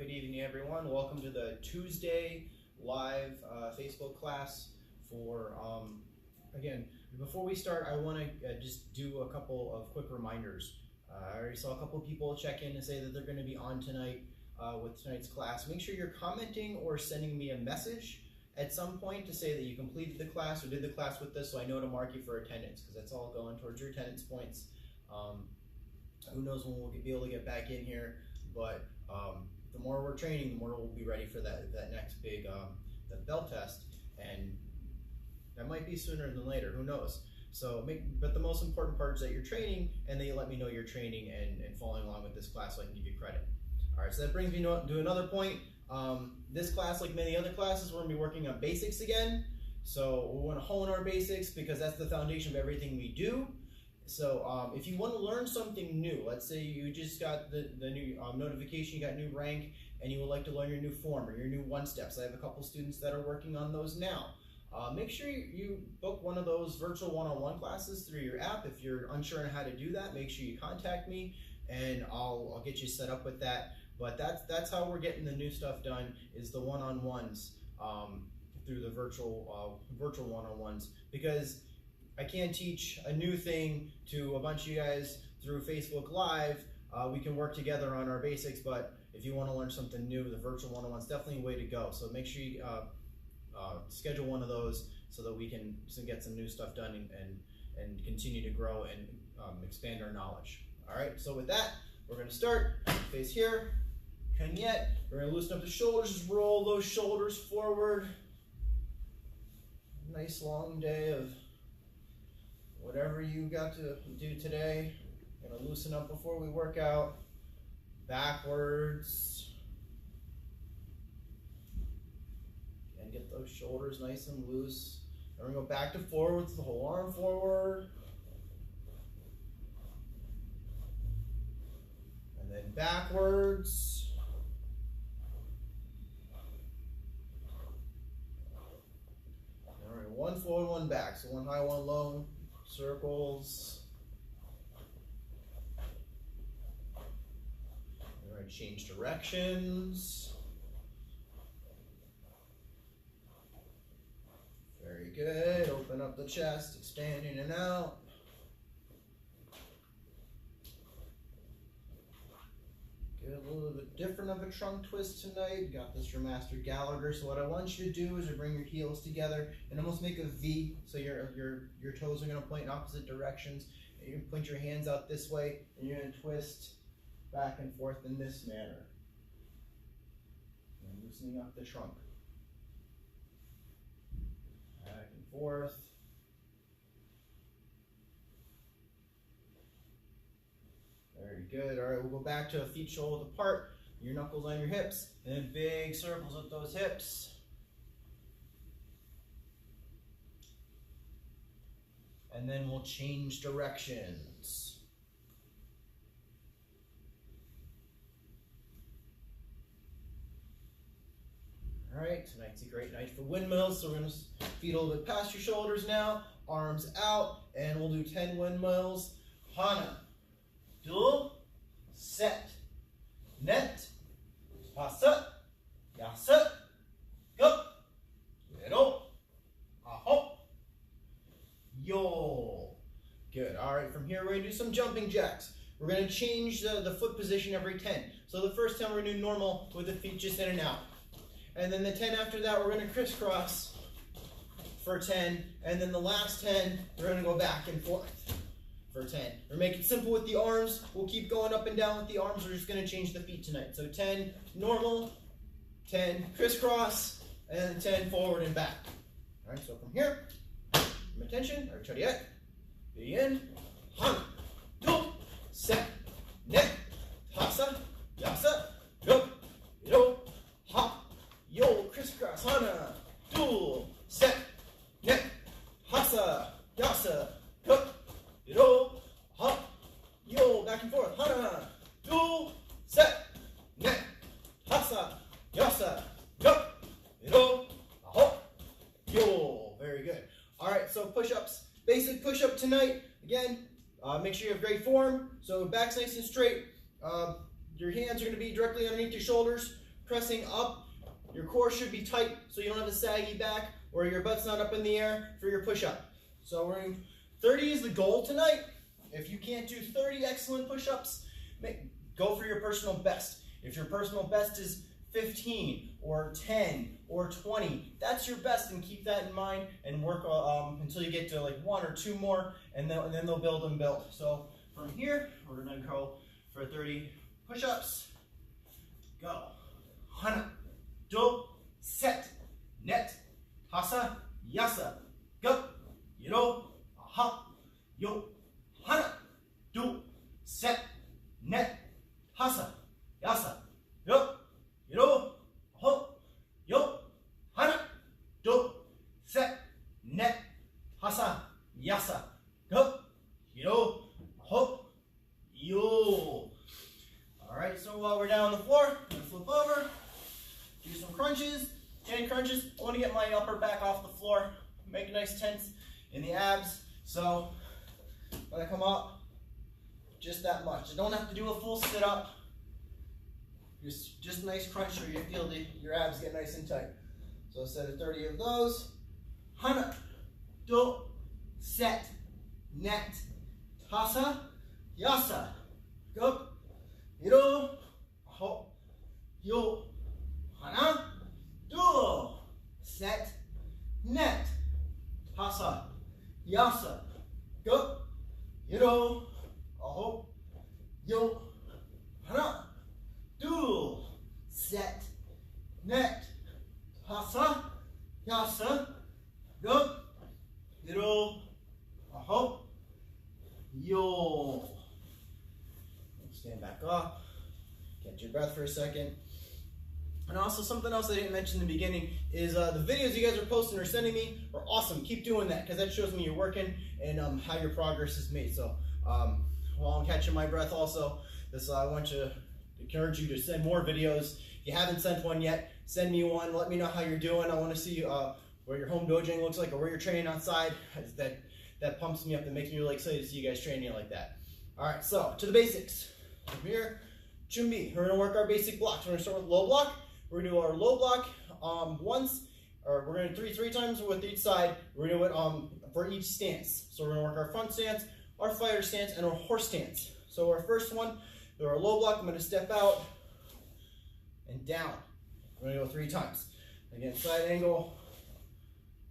good evening everyone. Welcome to the Tuesday live Facebook class for, again, before we start, I want to just do a couple of quick reminders. I already saw a couple of people check in and say that they're going to be on tonight with tonight's class. Make sure you're commenting or sending me a message at some point to say that you completed the class or did the class with us, so I know to mark you for attendance, because that's all going towards your attendance points. Who knows when we'll be able to get back in here, but the more we're training, the more we'll be ready for that next big the bell test, and that might be sooner than later, who knows. So but the most important part is that you're training, and that you let me know you're training and following along with this class so I can give you credit. All right, so that brings me to another point. This class, like many other classes, we're going to be working on basics again. So we want to hone our basics because that's the foundation of everything we do. So if you want to learn something new, let's say you just got the new notification, you got new rank, and you would like to learn your new form or your new one-steps. I have a couple students that are working on those now. Make sure you book one of those virtual one-on-one classes through your app. If you're unsure on how to do that, make sure you contact me, and I'll get you set up with that. But that's how we're getting the new stuff done, is the one-on-ones through the virtual one-on-ones, because I can't teach a new thing to a bunch of you guys through Facebook Live. We can work together on our basics, but if you want to learn something new, the virtual one-on-one's definitely a way to go. So make sure you schedule one of those so that we can get some new stuff done and continue to grow and expand our knowledge. All right, so with that, we're going to start. Face here, cognac. We're going to loosen up the shoulders, just roll those shoulders forward. Nice long day of whatever you got to do today. Gonna loosen up before we work out. Backwards. And get those shoulders nice and loose. And we're gonna go back to forwards, the whole arm forward. And then backwards. All right, one forward, one back. So one high, one low. Circles. All right, change directions. Very good. Open up the chest, expand in and out. Get a little bit different of a trunk twist tonight. Got this from Master Gallagher. So what I want you to do is to bring your heels together and almost make a V. So your toes are going to point in opposite directions. And you're going to point your hands out this way, and you're going to twist back and forth in this manner. And loosening up the trunk. Back and forth. Very good. All right, we'll go back to feet shoulder apart, your knuckles on your hips, and then big circles with those hips. And then we'll change directions. All right, tonight's a great night for windmills, so we're going to feet a little bit past your shoulders now, arms out, and we'll do 10 windmills. Hana. Do, set, net, pasa, yasa, go, little, aho, yo. Good. All right, from here we're going to do some jumping jacks. We're going to change the foot position every 10. So the first 10 we're going to do normal with the feet just in and out. And then the 10 after that we're going to crisscross for 10. And then the last 10 we're going to go back and forth for 10. We're making it simple with the arms. We'll keep going up and down with the arms. We're just going to change the feet tonight. So 10 normal, 10 crisscross, and 10 forward and back. All right, so from here, from attention, or chariot, begin, han, do, set, net, hasa, yasa, go, yo, ha, yo, crisscross, hana, do, set, net, hasa, yasa, go, yo, hop, yo, back and forth, hana, do, set, net, hasa, yasa, go, yo, hop, yo. Very good. All right, so push-ups, basic push-up tonight. Again, make sure you have great form. So back's nice and straight. Your hands are going to be directly underneath your shoulders. pressing up, your core should be tight so you don't have a saggy back or your butt's not up in the air for your push-up. So we're in 30 is the goal tonight. If you can't do 30 excellent push-ups, go for your personal best. If your personal best is 15 or 10 or 20, that's your best, and keep that in mind and work until you get to like 1 or 2 more, and then they'll build and build. So from here, we're gonna go for 30 push-ups. Go. Hana, do, set, net, hasa, yasa. Go. Yiro, aha, yo, hana, do, set, net, hasa, yasa. Yo, yiro, ho, yo, hana, do, set, net, hasa, yasa. Go, yiro, ho, yo. All right, so while we're down on the floor, I'm gonna flip over, do some crunches, 10 crunches. I want to get my upper back off the floor, make a nice tense in the abs. So when I come up, just that much. I don't have to do a full sit up. Just a nice crunch so you feel your abs get nice and tight. So instead of 30 of those, hana, do, set, net, hasa, yasa. Go, yiro, ho, yo, hana, do, set, net, hasa, yasa. Go, yiro, ho, yo, hana, do, set, net, hasa, yasa. Go, yiro, ho, yo. Stand back up, catch your breath for a second. And also something else I didn't mention in the beginning is the videos you guys are posting or sending me are awesome. Keep doing that because that shows me you're working and how your progress is made. So while I'm catching my breath also, I want to encourage you to send more videos. If you haven't sent one yet, send me one. Let me know how you're doing. I want to see where your home dojoing looks like or where you're training outside. That pumps me up and makes me really excited to see you guys training like that. All right, so to the basics. From here, chumbi. We're gonna work our basic blocks. We're gonna start with low block. We're gonna do our low block once, or we're gonna do 3 times with each side. We're gonna do it for each stance. So we're gonna work our front stance, our fighter stance, and our horse stance. So our first one, do our low block. I'm gonna step out and down. We're gonna go 3 times. Again, side angle,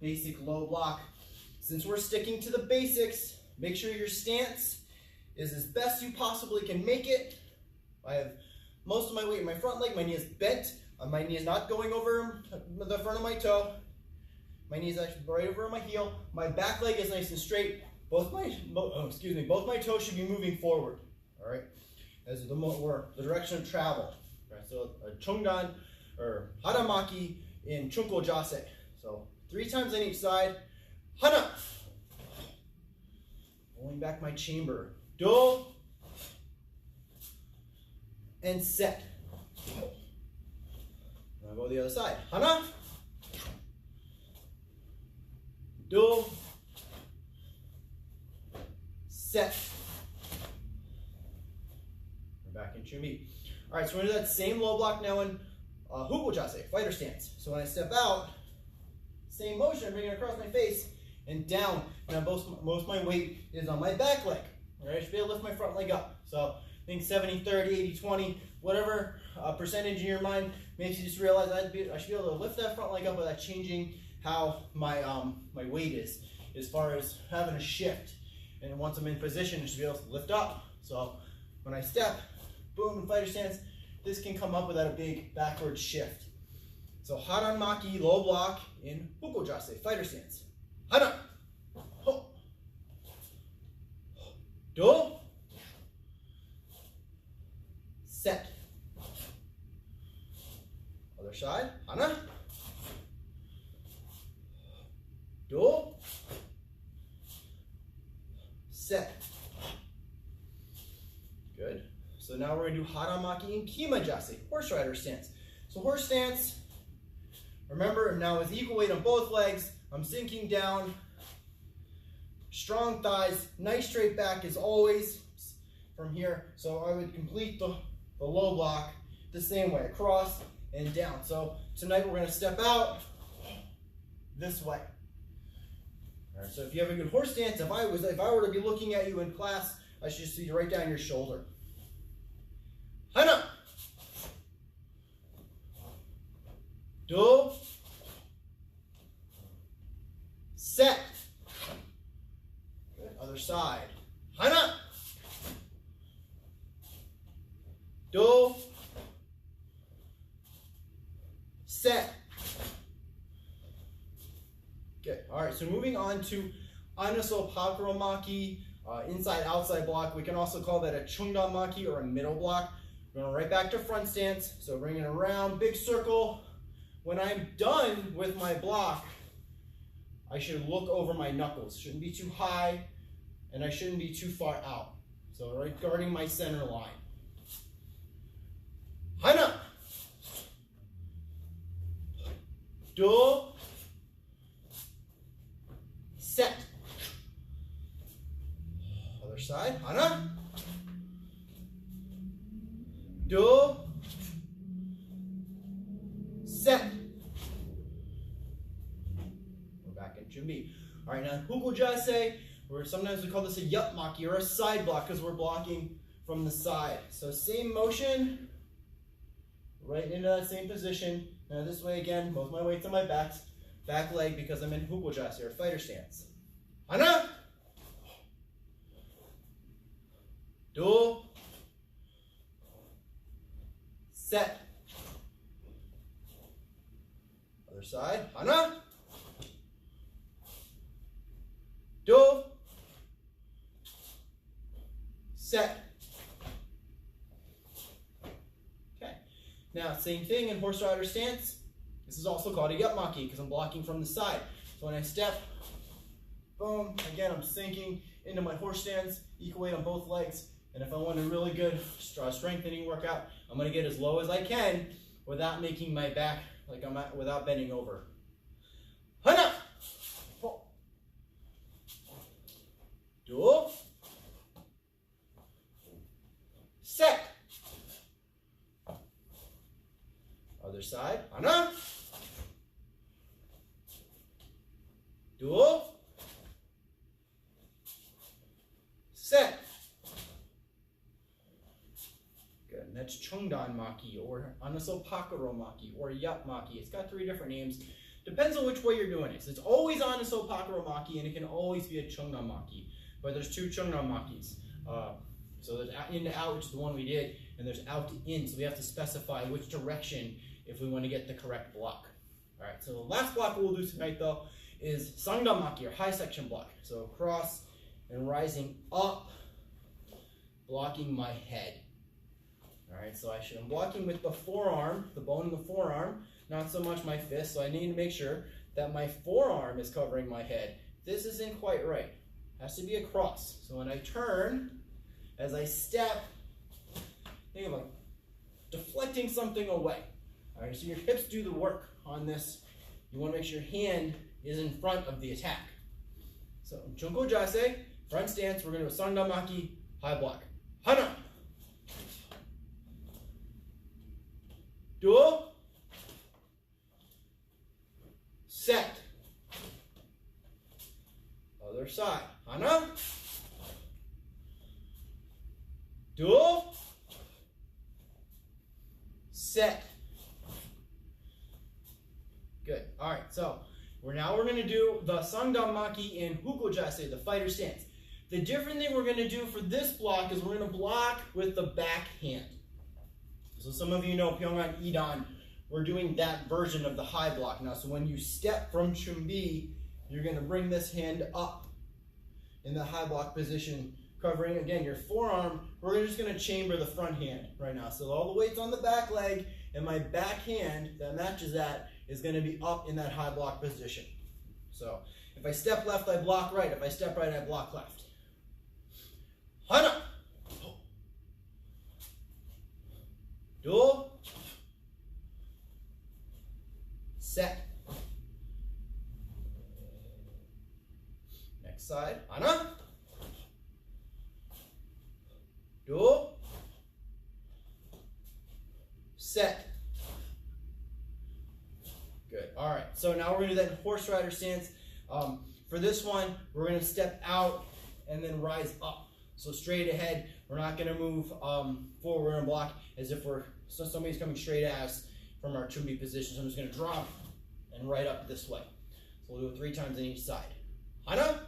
basic low block. Since we're sticking to the basics, make sure your stance is as best you possibly can make it. I have most of my weight in my front leg. My knee is bent. My knee is not going over the front of my toe. My knee is actually right over my heel. My back leg is nice and straight. Both my toes should be moving forward. All right, as the direction of travel. Right, so a chongdan or haramaki in chunko jase. So 3 times on each side. Hana. Pulling back my chamber. Do and set. Now go to the other side. Hana. Do. Set. We're back in chumi. All right, so we're gonna do that same low block now in huko jase, fighter stance. So when I step out, same motion, I'm bringing it across my face and down. Now most of my weight is on my back leg. Right, I should be able to lift my front leg up. So I think 70, 30, 80, 20, whatever percentage in your mind makes you just realize I should be able to lift that front leg up without changing how my my weight is, as far as having a shift. And once I'm in position, I should be able to lift up. So when I step, boom, in fighter stance, this can come up without a big backward shift. So haran maki, low block in huko jase, fighter stance. Hana. Ho. Do. Set. Other side. Hana. Do. Set. Good. So now we're going to do haramaki and kima jase, horse rider stance. So horse stance, remember now with equal weight on both legs, I'm sinking down, strong thighs, nice straight back as always from here. So I would complete the low block the same way, across and down. So tonight we're going to step out this way. All right, so if you have a good horse stance, if I were to be looking at you in class, I should see you right down your shoulder. Hana. Do. Set. Good. Other side. Hana. Do. Set. Good. All right, so moving on to Anaso Pakuromaki, inside-outside block. We can also call that a Chungdan Maki or a middle block. We're going right back to front stance. So bringing it around, big circle. When I'm done with my block, I should look over my knuckles. Shouldn't be too high, and I shouldn't be too far out. So right guarding my center line. Hana. Do. Set. Other side. Hana. Do. Set. We're back in Chumbi. All right, now Hukujase, or sometimes we call this a yup maki or a side block because we're blocking from the side. So same motion, right into that same position. Now this way again, both my weights on my back leg because I'm in Hukujase or fighter stance. Hana. Do. Set. Other side. Hana. Do. Set. Okay. Now, same thing in horse rider stance. This is also called a yup maki because I'm blocking from the side. So when I step, boom, again, I'm sinking into my horse stance, equal weight on both legs. And if I want a really good strengthening workout, I'm going to get as low as I can without making my back, without bending over. Hana. Do. Set. Other side. Hana. Do. Set. Good. And that's Chungdan Maki or Anaso Pakuro Maki or Yup Maki. It's got 3 different names. Depends on which way you're doing it. So it's always Anaso Pakuro Maki and it can always be a Chungdan Maki. But there's 2 Chungdan Makis. So there's in to out, which is the one we did, and there's out to in. So we have to specify which direction if we want to get the correct block. All right, so the last block we'll do tonight though is Sangdan Maki or high section block. So across and rising up, blocking my head. All right, so I'm blocking with the forearm, the bone in the forearm, not so much my fist. So I need to make sure that my forearm is covering my head. This isn't quite right. It has to be across. So when I turn, as I step, think of like deflecting something away. All right, so your hips do the work on this. You want to make sure your hand is in front of the attack. So Chunko Jase, front stance, we're going to do a Sangdan Maki, high block. Hana. Do. Set. Other side. Hana. Do. Set. Good. All right. So we're going to do the Sangdan Maki in Hukujase, the fighter stance. The different thing we're going to do for this block is we're going to block with the back hand. So some of you know Pyongan Idan, we're doing that version of the high block now. So when you step from Chumbi, you're going to bring this hand up in the high block position, covering, again, your forearm. We're just going to chamber the front hand right now. So all the weight's on the back leg, and my back hand that matches that is going to be up in that high block position. So if I step left, I block right. If I step right, I block left. Hana. Do. Set. Next side. Hana. Do. Set. All right, so now we're gonna do that in horse rider stance. For this one, we're gonna step out and then rise up. So straight ahead, we're not gonna move forward, we're gonna block as if somebody's coming straight at us from our chumbi position. So I'm just gonna drop and right up this way. So we'll do it 3 times on each side. Hana,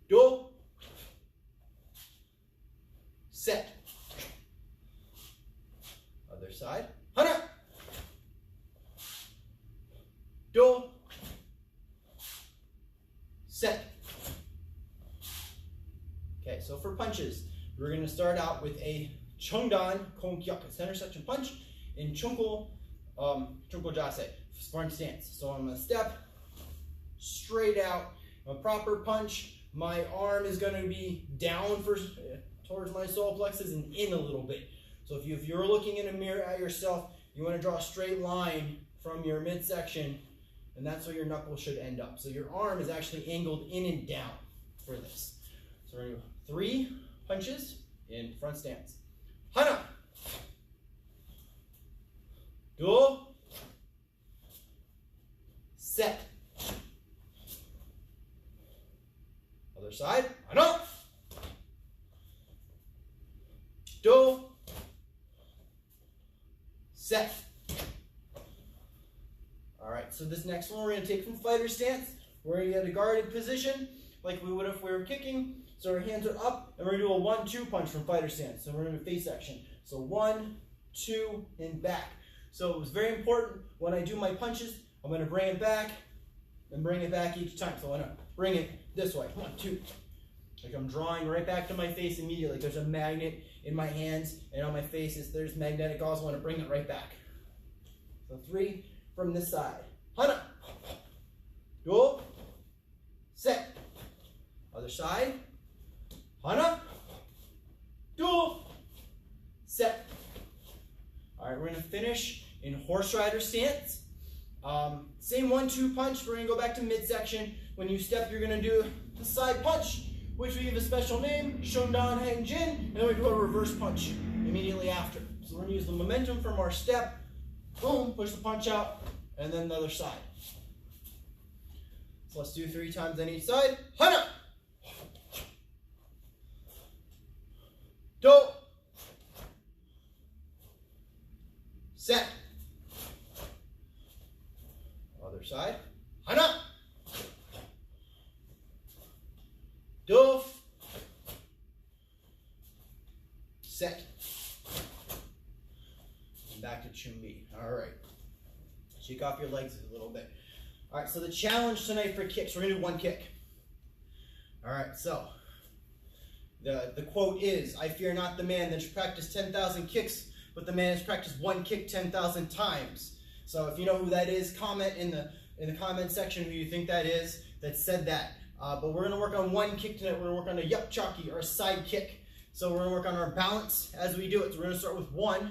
do, set. Other side, hana, do, set. Okay, so for punches, we're going to start out with a Chongdan Kongkyuk, a center section punch in Chungko Jase, front stance. So I'm going to step straight out, a proper punch. My arm is going to be down towards my solar plexus and in a little bit. So if you're looking in a mirror at yourself, you want to draw a straight line from your midsection, and that's where your knuckle should end up. So your arm is actually angled in and down for this. So we're going to do 3 punches in front stance. Hana, do, set. Other side, hana, do, set. All right, so this next one we're going to take from fighter stance. We're going to get a guarded position like we would if we were kicking. So our hands are up, and we're going to do a 1-2 punch from fighter stance. So we're going to do face action. So 1, 2, and back. So it was very important when I do my punches, I'm going to bring it back and bring it back each time. So I'm going to bring it this way. 1, 2. Like I'm drawing right back to my face immediately. Like there's a magnet in my hands, and on my face there's magnetic. I also want to bring it right back. So 3 from this side. Hana, do, set. Other side. Hana, do, set. All right, we're going to finish in horse rider stance. Same 1-2 punch. We're going to go back to midsection. When you step, you're going to do the side punch, which we give a special name, Shondan Hang Jin, and then we do a reverse punch immediately after. So we're going to use the momentum from our step, boom, push the punch out, and then the other side. So let's do 3 times on each side. Hana, do, set. Other side. Hana, do, set. And back to chumbi. All right. Shake off your legs a little bit. All right, so the challenge tonight for kicks, we're going to do 1 kick. All right, so the quote is, I fear not the man that should practice 10,000 kicks, but the man has practiced 1 kick 10,000 times. So if you know who that is, comment in the comment section who you think that is that said that. But we're going to work on 1 kick tonight. We're going to work on a yup chaki, or a side kick. So we're going to work on our balance as we do it. So we're going to start with 1,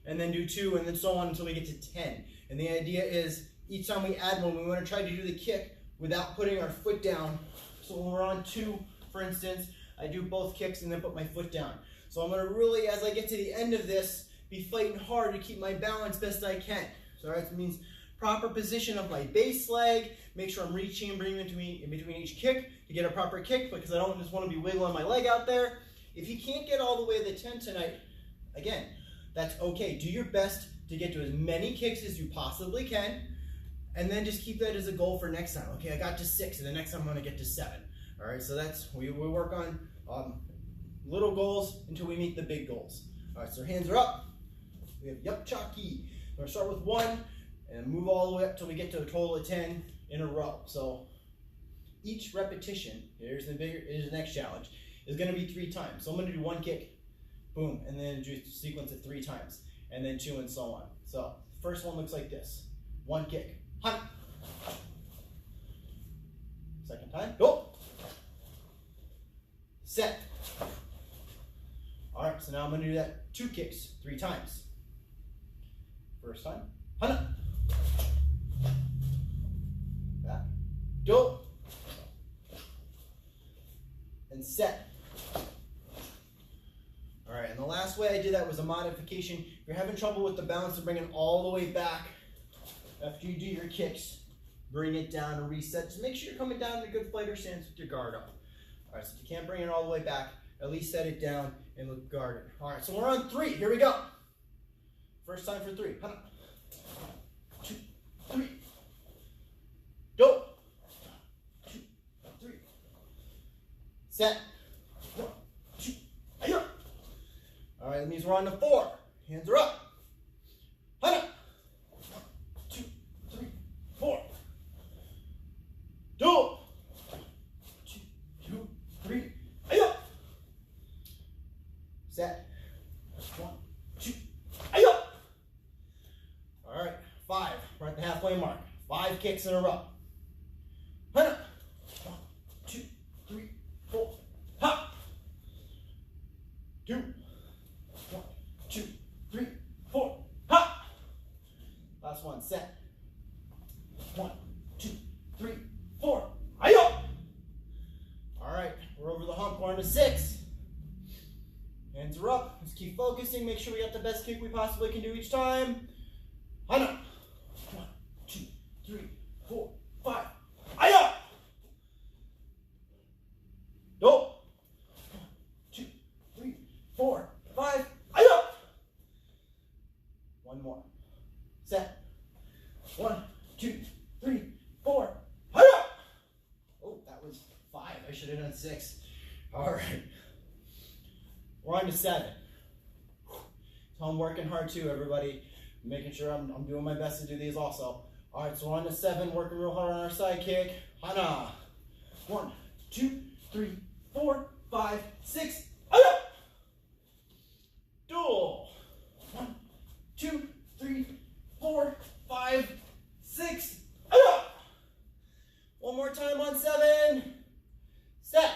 and then do 2, and then so on until we get to 10. And the idea is, each time we add 1, we want to try to do the kick without putting our foot down. So when we're on 2, for instance, I do both kicks and then put my foot down. So I'm going to really, as I get to the end of this, be fighting hard to keep my balance best I can. So that means proper position of my base leg, make sure I'm reaching and bringing in between each kick to get a proper kick, because I don't just want to be wiggling my leg out there. If you can't get all the way to the 10 tonight, again, that's okay. Do your best to get to as many kicks as you possibly can, and then just keep that as a goal for next time. Okay, I got to 6, and the next time I'm going to get to 7. All right, so that's, we work on little goals until we meet the big goals. All right, so our hands are up. We have yup chaki. We're going to start with 1 and move all the way up till we get to a total of 10 in a row. So each repetition, here's the next challenge, is going to be 3 times. So I'm going to do 1 kick, boom, and then do a sequence of 3 times, and then 2, and so on. So the first one looks like this. 1 kick. Hunt. Second time. Go. Set. All right, so now I'm going to do that 2 kicks 3 times. First time. Hunt. Back. Go. And set. All right, And the last way I did that was a modification. If you're having trouble with the balance and bringing all the way back after you do your kicks, bring it down and reset. Just make sure you're coming down in a good fighter stance with your guard up. All right, so if you can't bring it all the way back, at least set it down and look guarded. All right, so we're on 3. Here we go. First time for 3. 1, 2, 3. Go. 2, 3. Set. 1, 2. Hi-ya. All right, that means we're on to 4. Hands are up. 1, 2, 3, 4. 2, 2, 3. Hi-ya. Set. 1, 2. Hi-ya. All right, 5. We're at the halfway mark. 5 kicks in a row. 1, 2, 3, 4. Hop. 2, 1, 2, 3, 4. Hop. Last one. Set. 1, 2, 3, 4. Hi-yo. All right, we're over the hump. We're on to 6. Hands are up. Let's keep focusing. Make sure we got the best kick we possibly can do each time. 1, 2, 3, 4, 5. Hi-ya. Go. 1, 2, 3, 4, 5. Hi-ya. One more. Set. 1, 2, 3, 4. Hi-ya. Oh, that was 5. I should have done 6. All right. We're on to 7. So I'm working hard too, everybody. Making sure I'm doing my best to do these also. All right, so we're on to 7, working real hard on our side kick. Hana. 1, 2, 3, 4, 5, 6. Hana. Dual. 1, 2, 3, 4, 5, 6. Hana. One more time on 7. Set.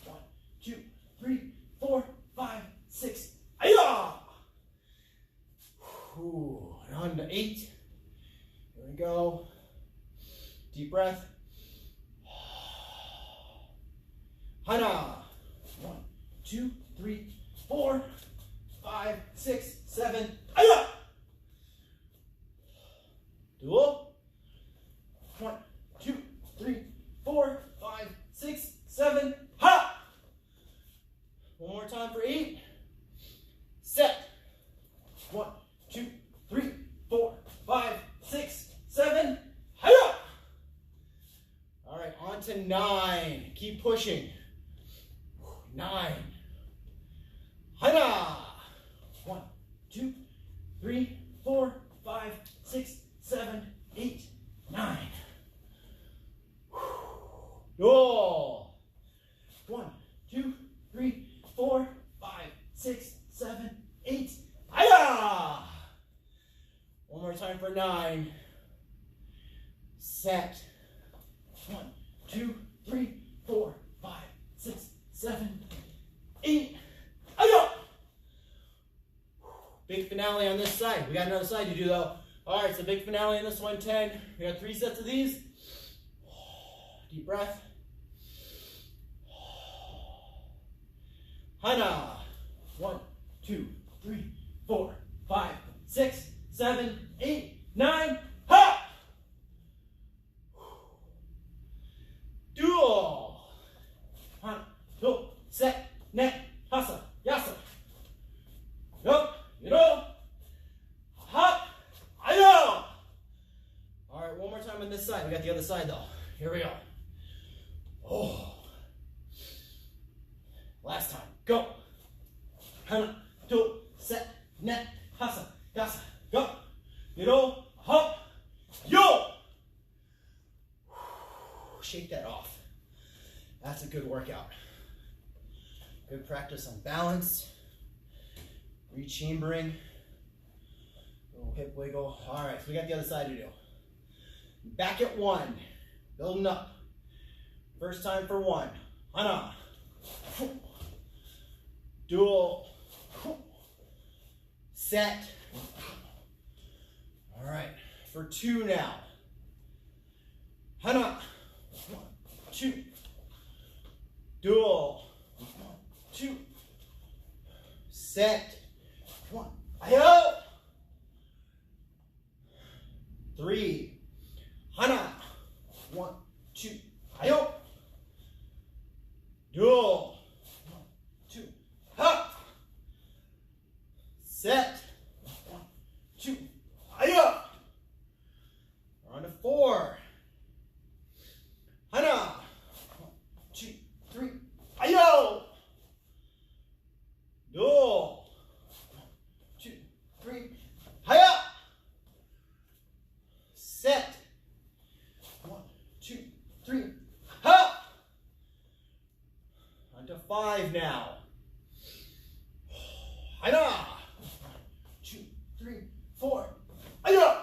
1, 2, 3, 4, 5, 6. Hana. Ooh, on to 8. Here we go. Deep breath. Hana. 1, 2, 3, 4, 5, 6, 7. Hana. Dual. 1, 2, 3, 4, 5, 6, 7. Ha. One more time for 8. Set. 1, 2, 3, 4, 5, 6, 7. Hiya! All right, on to 9. Keep pushing. 9. Hiya! 1, 2, 3, 4, 5, 6, 7, 8, 9. Go. 1, 2, 3, 4, 5, 6, 7, 8. Hiya! One more time for 9. Set. 1, 2, 3, 4, 5, 6, 7, 8. Hiya! Big finale on this side. We got another side to do though. All right, so big finale on this one, 10. We got 3 sets of these. Deep breath. Hana. 1, 2, 3, 4, 5, 6, 7, 8, 9. Ha! Dual. 1, 2, set, net, hasa, yasa. Yup, you know. Hop. I know. All right, one more time on this side. We got the other side though. Here we go. Oh. Last time. Go. 1, 2, set, net, hasa, yasa. Go. You know, hop. Yo. Shake that off. That's a good workout. Good practice on balance. Rechambering. Little hip wiggle. All right, so we got the other side to do. Back at 1. Building up. First time for 1. Hana. Dual. Set. All right, for 2 now. Hana. 1, 2. Dual. 1, 2. set, 1, hi-yo, 3, hana, 1, 2, hi-yo, dual, 1, 2, ha, set, 1, 2, hi-yo, we're on to 4, hana, 1, 2, 3, hi-yo, dual, 1, 2, 3, hi-ya, set, 1, 2, 3, ha, on to 5 now, hi-ya, 1, 2, 3, 4, hi-ya,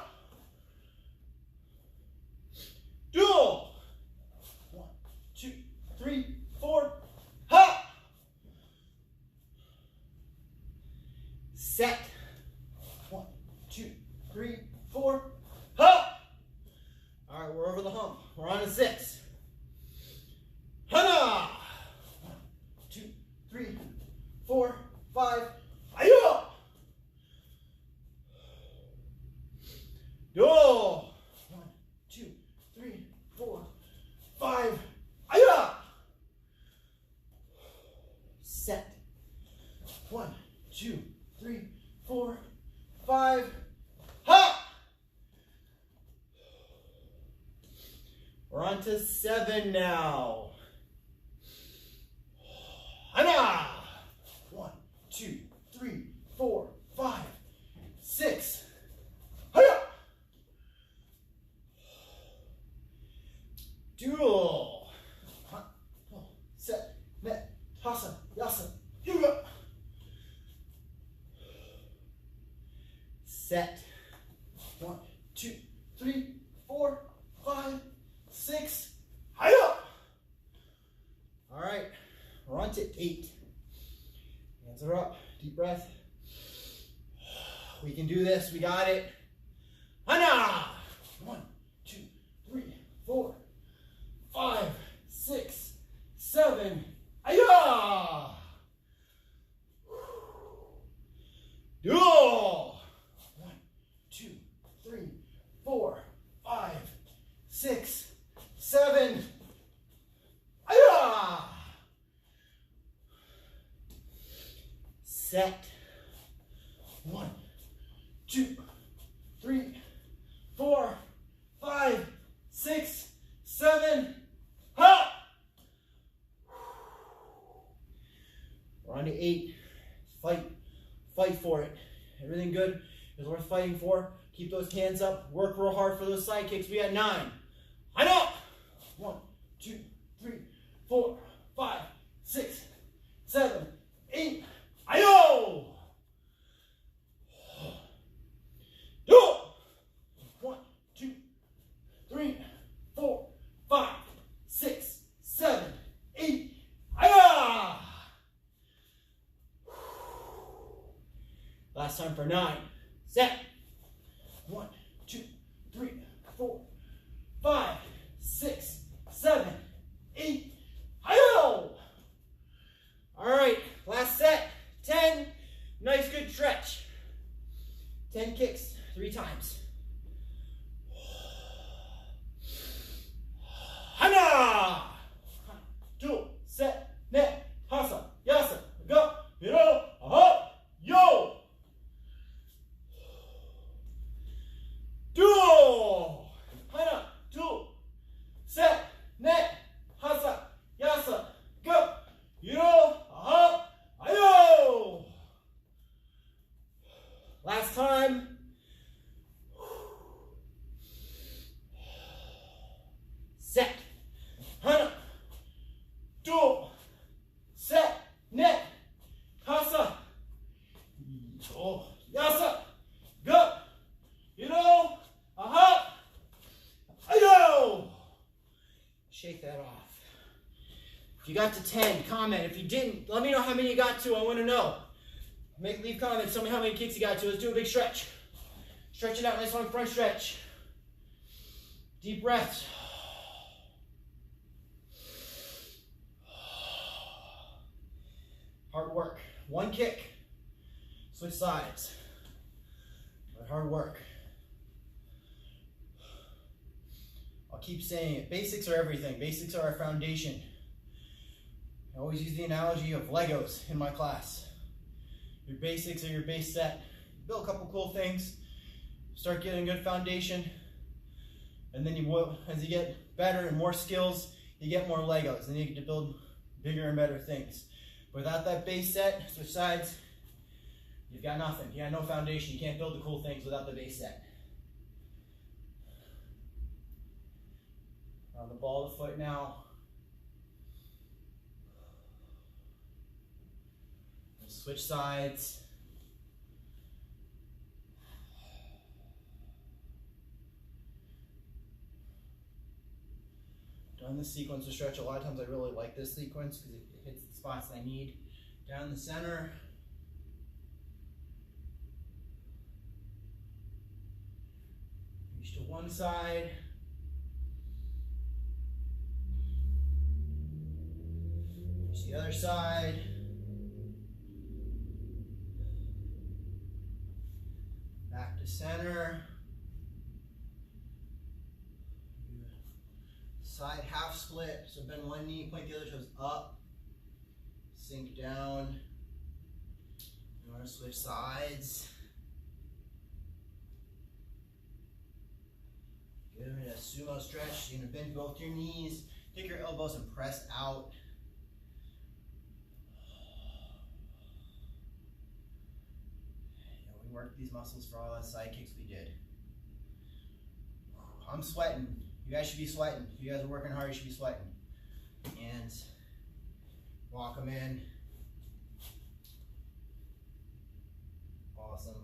dual, 1, 2, 3, 4, ha, set, 1, 2, 3, 4, ha. All right, we're over the hump. We're on to 6. Hana. 1, 2, 3, 4, 5. Hi-ya. Dual. 1, 2, 3, 4, 5. Hi-ya. Set. 1, 2, 3, 4, 5. Ha! We're on to 7 now. Hana! 1, 2, 3, 4, 5, 6. Hiya! Dual. Set, net, hasa, yasa, yuga. Set. 1, 2, 3, 4, 5, 6. Hiya! All right, we're on to 8. Hands are up. Deep breath. We can do this. We got it. Hana! 1, 2, 3, 4, 5, 6, 7. Hiya! Dual. 1, 2, 3, 4, 5, 6, 7. Hiya! Set. 1, 2, 3, 4, 5, 6, 7. Ha! We're on to 8. Fight for it. Everything good is worth fighting for. Keep those hands up. Work real hard for those side kicks. We got 9. I know. 1, 2, 3, 4, 5, 6, 7, 8. Ayo! Do. 1, 2, 3, 4, 5, 6, 7, 8. Aya! Last time for 9. Set. 1, 2, 3, 4, 5, 6, 7, 8. Hi-yo! All right, last set. 10. Nice, good stretch. 10 kicks, 3 times. Hana! 2, set, net, hasa, yasa, go, yo, aha, yo. Dual. Hana, 2, set, net, hasa, yasa, go, yo, aha, ayo. Last time. Set. Hana. Dual. Set. Net. Hasa. Oh. Yasa. Go. You know. Aha. Ayo. Shake that off. If you got to 10, comment. If you didn't, let me know how many you got to. I want to know. Leave comments. Tell me how many kicks you got to. Let's do a big stretch. Stretch it out. Nice long front stretch. Deep breaths. Hard work. 1 kick. Switch sides. Hard work. I'll keep saying it. Basics are everything. Basics are our foundation. I always use the analogy of Legos in my class. Your basics are your base set. Build a couple cool things. Start getting a good foundation. And then as you get better and more skills, you get more Legos. Then you get to build bigger and better things. Without that base set, switch sides, you've got nothing. You got no foundation. You can't build the cool things without the base set. On the ball of the foot now. Switch sides. Done the sequence of stretch. A lot of times I really like this sequence because it hits the spots I need. Down the center. Reach to one side. Reach the other side. Back to center. Side half split. So bend one knee, point the other toes up. Sink down. You want to switch sides. Give it a sumo stretch. You're going to bend both your knees. Take your elbows and press out. We worked these muscles for all the side kicks we did. I'm sweating. You guys should be sweating. If you guys are working hard, you should be sweating. And walk them in. Awesome.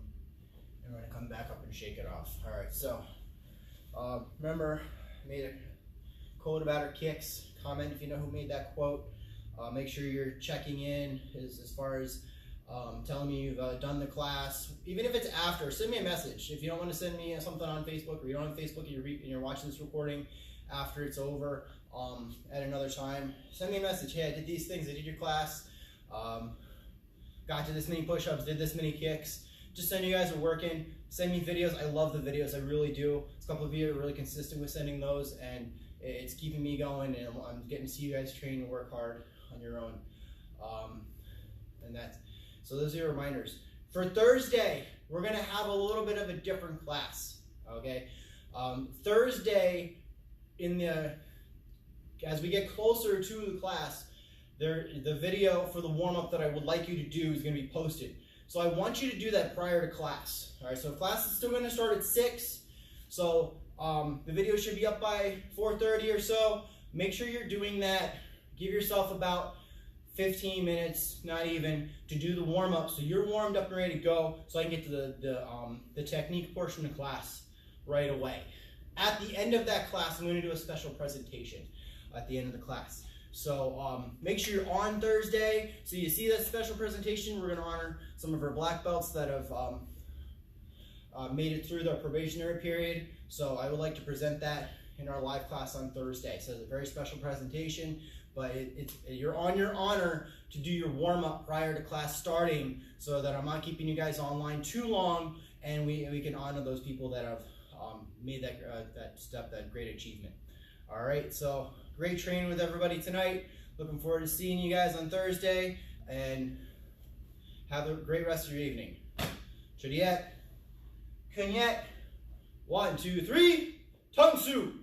And we're going to come back up and shake it off. All right, so remember, I made a quote about our kicks. Comment if you know who made that quote. Make sure you're checking in as far as telling me you've done the class. Even if it's after, send me a message. If you don't want to send me something on Facebook, or you don't have Facebook and you're watching this recording after it's over at another time, send me a message. Hey, I did these things. I did your class. Got to this many push-ups, did this many kicks. Just send you guys are working. Send me videos. I love the videos. I really do. A couple of you are really consistent with sending those, and it's keeping me going, and I'm getting to see you guys train and work hard on your own. So those are your reminders. For Thursday, we're going to have a little bit of a different class, okay? Thursday, as we get closer to the class, the video for the warm-up that I would like you to do is going to be posted. So I want you to do that prior to class, all right? So class is still going to start at 6, so the video should be up by 4:30 or so. Make sure you're doing that. Give yourself about 15 minutes, not even, to do the warm-up so you're warmed up and ready to go, so I can get to the technique portion of class right away. At the end of that class, I'm going to do a special presentation at the end of the class. So make sure you're on Thursday. So you see that special presentation. We're going to honor some of our black belts that have made it through their probationary period. So I would like to present that in our live class on Thursday. So it's a very special presentation. But you're on your honor to do your warm-up prior to class starting, so that I'm not keeping you guys online too long, and we can honor those people that have made that step, that great achievement. All right, so great training with everybody tonight. Looking forward to seeing you guys on Thursday, and have a great rest of your evening. Chodiet, Kunyet, 1, 2, 3, Tung Su.